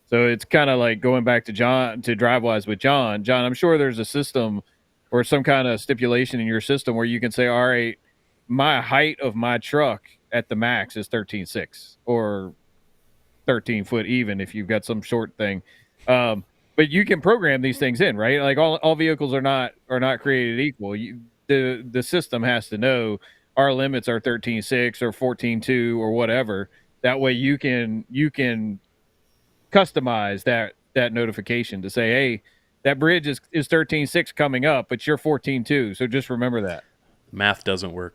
So it's kind of like going back to Drivewyze with John. John, I'm sure there's a system or some kind of stipulation in your system where you can say, all right, my height of my truck at the max is 13.6 or 13 foot even if you've got some short thing. But you can program these things in, right? Like all vehicles are not created equal. The system has to know our limits are 13.6 or 14.2 or whatever. That way you can customize that notification to say, hey, that bridge is 13.6 coming up, but you're 14.2. So just remember that. Math doesn't work.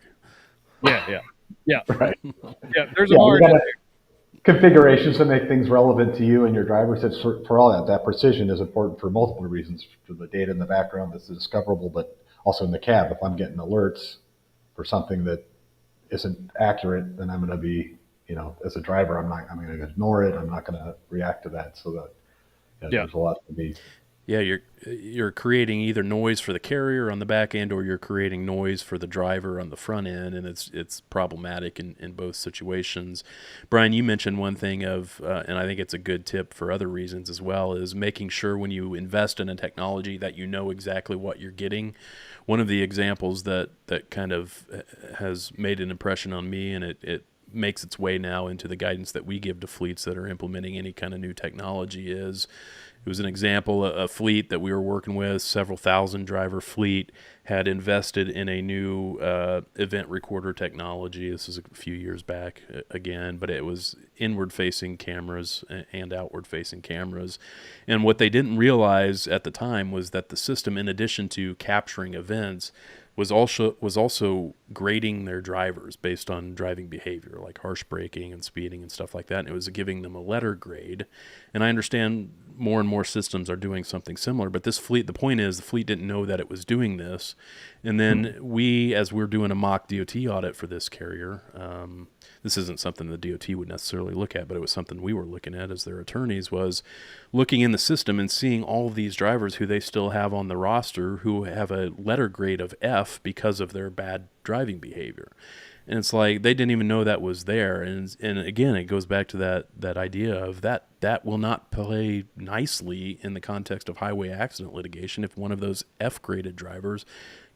Yeah. Right. Yeah, there's a margin. Configurations to make things relevant to you and your driver. Says for all that precision is important for multiple reasons. For the data in the background that's discoverable, but also in the cab. If I'm getting alerts for something that isn't accurate, then I'm going to be, as a driver, I'm going to ignore it. I'm not going to react to that. So that there's a lot to be. Yeah, you're creating either noise for the carrier on the back end, or you're creating noise for the driver on the front end, and it's problematic in both situations. Brian, you mentioned one thing and I think it's a good tip for other reasons as well, is making sure when you invest in a technology that you know exactly what you're getting. One of the examples that kind of has made an impression on me, and it makes its way now into the guidance that we give to fleets that are implementing any kind of new technology is, it was an example, a fleet that we were working with, several thousand driver fleet, had invested in a new event recorder technology. This is a few years back again, but it was inward-facing cameras and outward-facing cameras. And what they didn't realize at the time was that the system, in addition to capturing events, was also grading their drivers based on driving behavior, like harsh braking and speeding and stuff like that. And it was giving them a letter grade. And I understand more and more systems are doing something similar, but this fleet, the point is the fleet didn't know that it was doing this. And then as we're doing a mock DOT audit for this carrier, this isn't something the DOT would necessarily look at, but it was something we were looking at as their attorneys, was looking in the system and seeing all of these drivers who they still have on the roster who have a letter grade of F because of their bad driving behavior. And it's like they didn't even know that was there. And again, it goes back to that idea of that will not play nicely in the context of highway accident litigation. If one of those F-graded drivers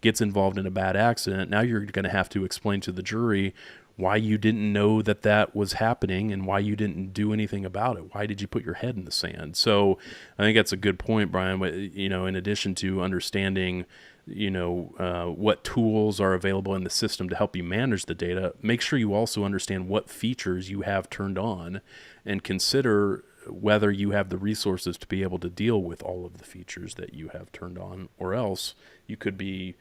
gets involved in a bad accident, now you're going to have to explain to the jury why you didn't know that was happening and why you didn't do anything about it. Why did you put your head in the sand? So I think that's a good point, Brian. In addition to understanding what tools are available in the system to help you manage the data, make sure you also understand what features you have turned on and consider whether you have the resources to be able to deal with all of the features that you have turned on, or else you could be,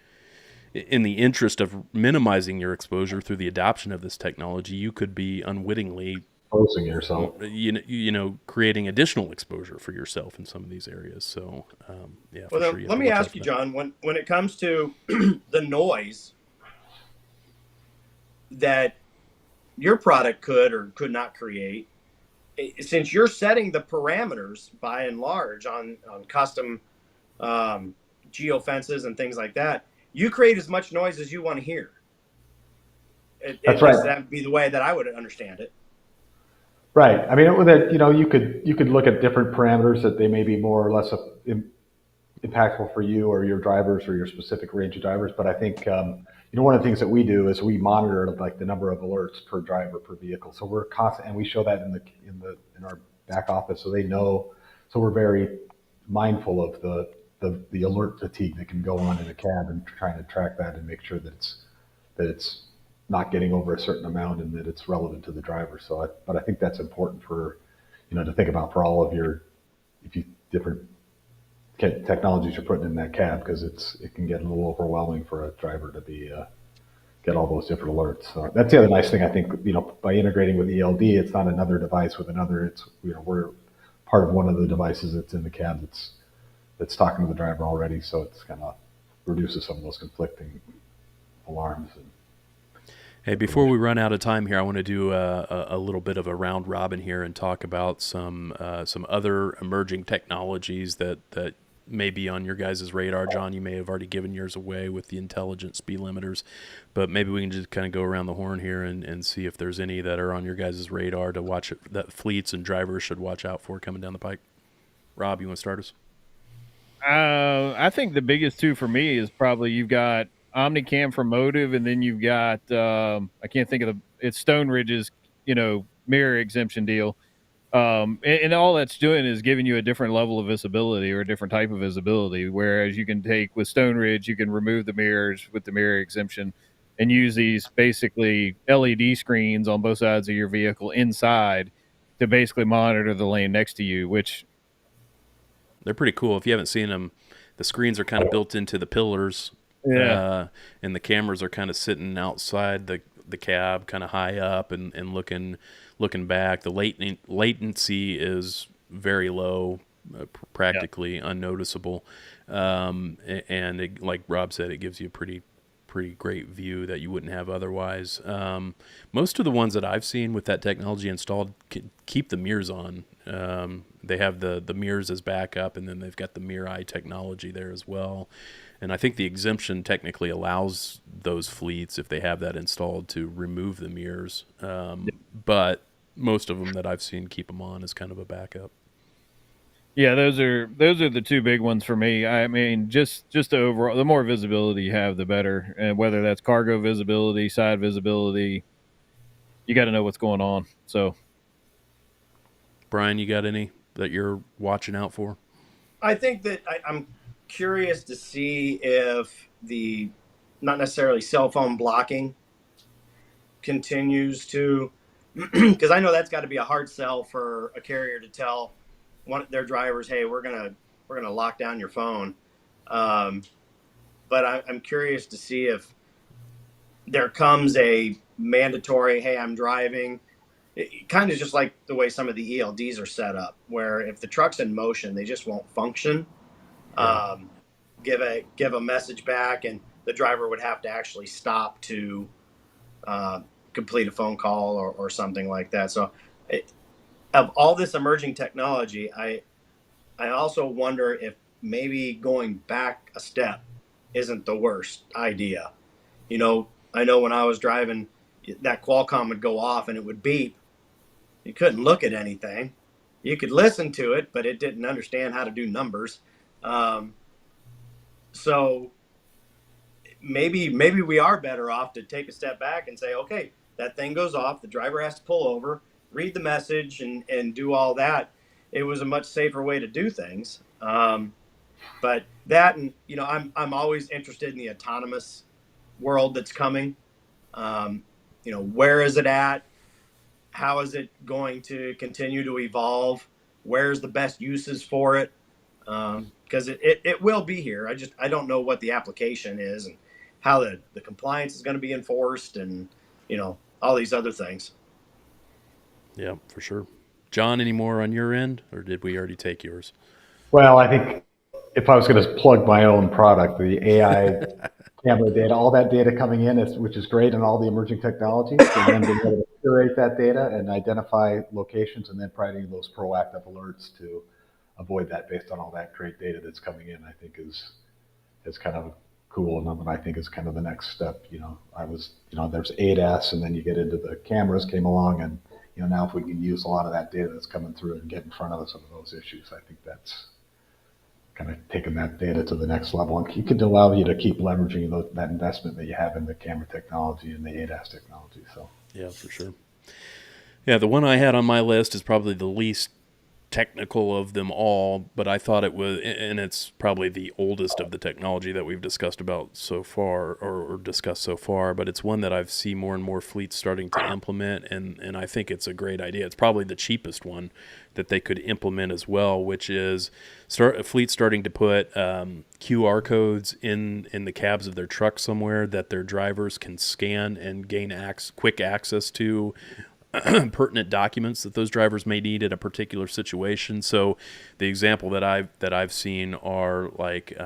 in the interest of minimizing your exposure through the adoption of this technology, you could be unwittingly exposing yourself, creating additional exposure for yourself in some of these areas. So, Well, let me ask you, John, when it comes to the noise that your product could or could not create, since you're setting the parameters by and large on custom geofences and things like that, you create as much noise as you want to hear. That's At least right. that would be the way that I would understand it. Right. I mean, with it, you could look at different parameters that they may be more or less impactful for you or your drivers or your specific range of drivers. But I think one of the things that we do is we monitor like the number of alerts per driver per vehicle. So we're constant, and we show that in our back office, so they know. So we're very mindful of the alert fatigue that can go on in a cab, and trying to track that and make sure that it's not getting over a certain amount and that it's relevant to the driver. But I think that's important for to think about for all of your if you different technologies you're putting in that cab, because it can get a little overwhelming for a driver to be get all those different alerts. So that's the other nice thing, I think. By integrating with ELD, it's not another device with another. It's we're part of one of the devices that's in the cab that's talking to the driver already. So it's kind of reduces some of those conflicting alarms. Hey, before we run out of time here, I want to do a little bit of a round robin here and talk about some other emerging technologies that may be on your guys' radar. John, you may have already given yours away with the intelligent speed limiters, but maybe we can just kind of go around the horn here and see if there's any that are on your guys' radar to watch that fleets and drivers should watch out for coming down the pike. Rob, you want to start us? I think the biggest two for me is probably you've got Omnicam for Motive, and then you've got I can't think of it's Stone Ridge's mirror exemption deal. And all that's doing is giving you a different level of visibility or a different type of visibility. Whereas you can take with Stone Ridge, you can remove the mirrors with the mirror exemption and use these basically LED screens on both sides of your vehicle inside to basically monitor the lane next to you, which they're pretty cool. If you haven't seen them, the screens are kind of built into the pillars, and the cameras are kind of sitting outside the cab, kind of high up and looking back. The latency is very low, practically unnoticeable, and like Rob said, it gives you a pretty great view that you wouldn't have otherwise. Most of the ones that I've seen with that technology installed keep the mirrors on. They have the mirrors as backup, and then they've got the Mirror Eye technology there as well. And I think the exemption technically allows those fleets, if they have that installed, to remove the mirrors. But most of them that I've seen keep them on as kind of a backup. Yeah, those are the two big ones for me. I mean, just the overall, the more visibility you have, the better. And whether that's cargo visibility, side visibility, you got to know what's going on. So, Brian, you got any that you're watching out for? I think that I'm curious to see if the not necessarily cell phone blocking continues to, because I know that's got to be a hard sell for a carrier to tell one of their drivers, hey, we're gonna lock down your phone. But I'm curious to see if there comes a mandatory, hey, I'm driving. It kind of just like the way some of the ELDs are set up, where if the truck's in motion, they just won't function. Give a message back, and the driver would have to actually stop to complete a phone call or something like that. So, of all this emerging technology, I also wonder if maybe going back a step isn't the worst idea. I know when I was driving, that Qualcomm would go off and it would beep. You couldn't look at anything. You could listen to it, but it didn't understand how to do numbers. So maybe we are better off to take a step back and say, okay, that thing goes off. The driver has to pull over, read the message, and do all that. It was a much safer way to do things. But that, and I'm always interested in the autonomous world that's coming. Where is it at? How is it going to continue to evolve? Where's the best uses for it? Because it will be here. I don't know what the application is and how the compliance is going to be enforced, and all these other things. Yeah, for sure. John, any more on your end, or did we already take yours? Well, I think if I was going to plug my own product, the AI camera data, all that data coming in, which is great, and all the emerging technologies, and then being able to curate that data and identify locations, and then providing those proactive alerts to avoid that based on all that great data that's coming in, I think is kind of cool. And I think is kind of the next step. There's ADAS, and then you get into the cameras came along, and now if we can use a lot of that data that's coming through and get in front of some of those issues, I think that's kind of taking that data to the next level, and it could allow you to keep leveraging that investment that you have in the camera technology and the ADAS technology. So yeah, for sure. Yeah, the one I had on my list is probably the least technical of them all, but I thought it was, and it's probably the oldest of the technology that we've discussed about so far, or discussed so far, but it's one that I've seen more and more fleets starting to implement, and I think it's a great idea. It's probably the cheapest one that they could implement as well, which is fleets starting to put QR codes in the cabs of their truck somewhere that their drivers can scan and gain quick access to pertinent documents that those drivers may need in a particular situation. So the example that I've seen are like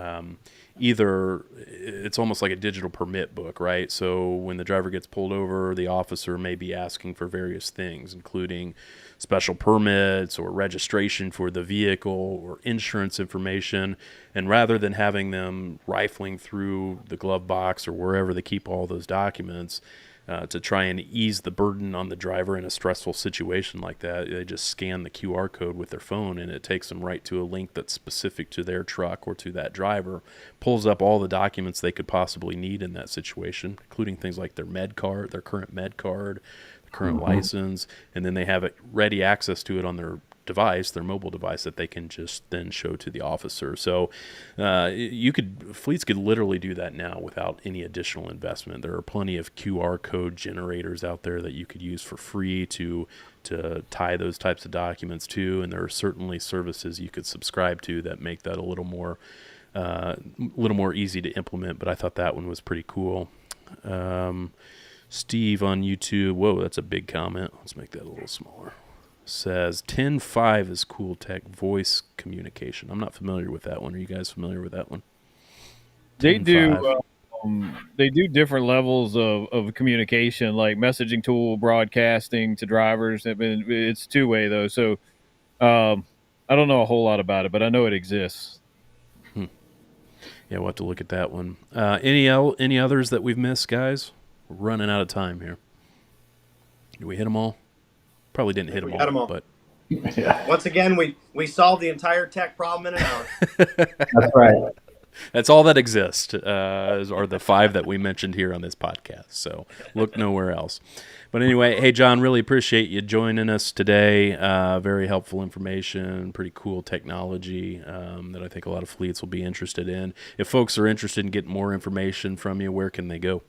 either it's almost like a digital permit book, right? So when the driver gets pulled over, the officer may be asking for various things, including special permits or registration for the vehicle or insurance information. And rather than having them rifling through the glove box or wherever they keep all those documents, to try and ease the burden on the driver in a stressful situation like that, they just scan the QR code with their phone, and it takes them right to a link that's specific to their truck or to that driver, pulls up all the documents they could possibly need in that situation, including things like their med card, their current med card, the current license, and then they have ready access to it on their device, their mobile device, that they can just then show to the officer. So fleets could literally do that now without any additional investment. There are plenty of QR code generators out there that you could use for free to tie those types of documents to, and there are certainly services you could subscribe to that make that a little more easy to implement. But I thought that one was pretty cool. Steve on YouTube, whoa, that's a big comment. Let's make that a little smaller. Says 10.5 is cool tech voice communication. I'm not familiar with that one. Are you guys familiar with that one? They do different levels of communication, like messaging tool, broadcasting to drivers. It's two-way though, so I don't know a whole lot about it, but I know it exists. Yeah, we'll have to look at that one. Any others that we've missed, guys? We're running out of time here. Did we hit them all? Probably didn't hit them all, but yeah. Once again, we solved the entire tech problem in an hour. That's right. That's all that exists, are the 5 that we mentioned here on this podcast. So look nowhere else. But anyway, hey, John, really appreciate you joining us today. Very helpful information, pretty cool technology that I think a lot of fleets will be interested in. If folks are interested in getting more information from you, where can they go?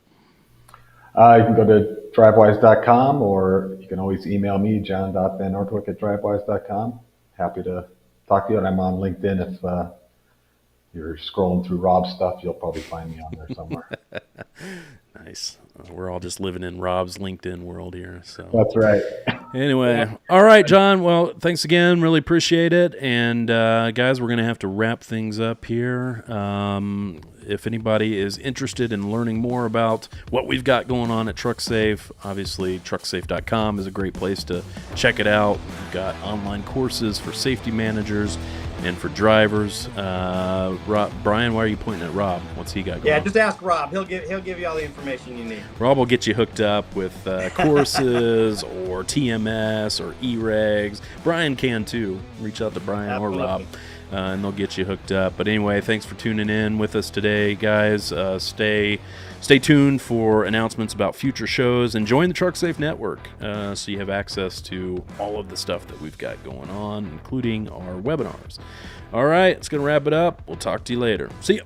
You can go to drivewyze.com, or you can always email me, john.vannortwick@drivewyze.com. Happy to talk to you, and I'm on LinkedIn. If you're scrolling through Rob's stuff, you'll probably find me on there somewhere. Nice. We're all just living in Rob's LinkedIn world here. So that's right. Anyway, all right, John. Well, thanks again. Really appreciate it. And guys, we're going to have to wrap things up here. If anybody is interested in learning more about what we've got going on at Trucksafe, obviously Trucksafe.com is a great place to check it out. We've got online courses for safety managers and for drivers. Brian, why are you pointing at Rob? What's he got going on? Yeah, just ask Rob. He'll give you all the information you need. Rob will get you hooked up with courses or TMS or E-regs. Brian can too. Reach out to Brian Absolutely. or Rob. And they'll get you hooked up. But anyway, thanks for tuning in with us today, guys. Stay tuned for announcements about future shows, and join the Trucksafe Network so you have access to all of the stuff that we've got going on, including our webinars. All right, it's going to wrap it up. We'll talk to you later. See ya.